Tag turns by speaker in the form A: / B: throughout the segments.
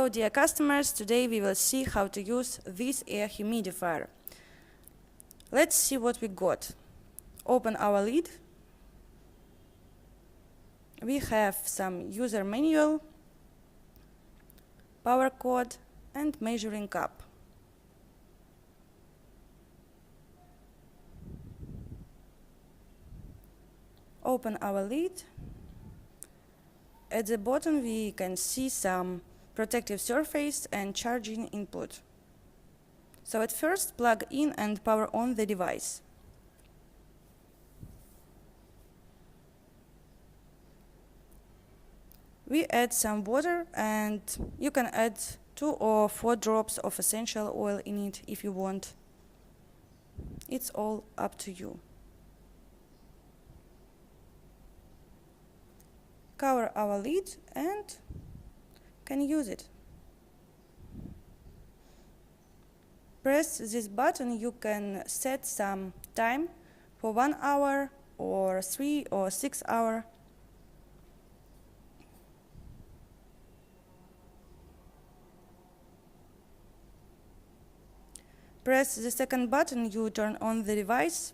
A: Hello dear customers, today we will see how to use this air humidifier. Let's see what we got. Open our lid. We have some user manual, power cord and measuring cup. Open our lid. At the bottom we can see some protective surface and charging input. So at first plug in and power on the device. We add some water and you can add 2 or 4 drops of essential oil in it if you want. It's all up to you. Cover our lid and can use it. Press this button, you can set some time for 1 hour or 3 or 6 hours. Press the second button, you turn on the device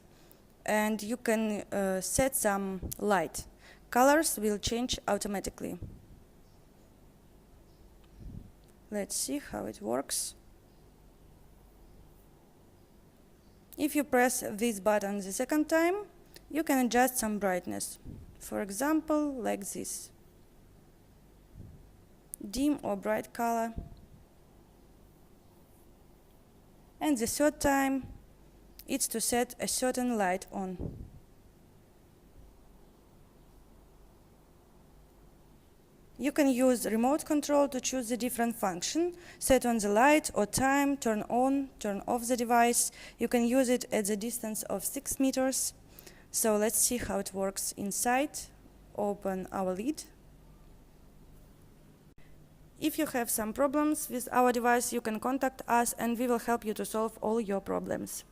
A: and you can set some light. Colors will change automatically. Let's see how it works. If you press this button the second time, you can adjust some brightness. For example, like this. Dim or bright color. And the third time, it's to set a certain light on. You can use remote control to choose the different function, set on the light or time, turn on, turn off the device. You can use it at the distance of 6 meters. So let's see how it works inside. Open our lid. If you have some problems with our device, you can contact us and we will help you to solve all your problems.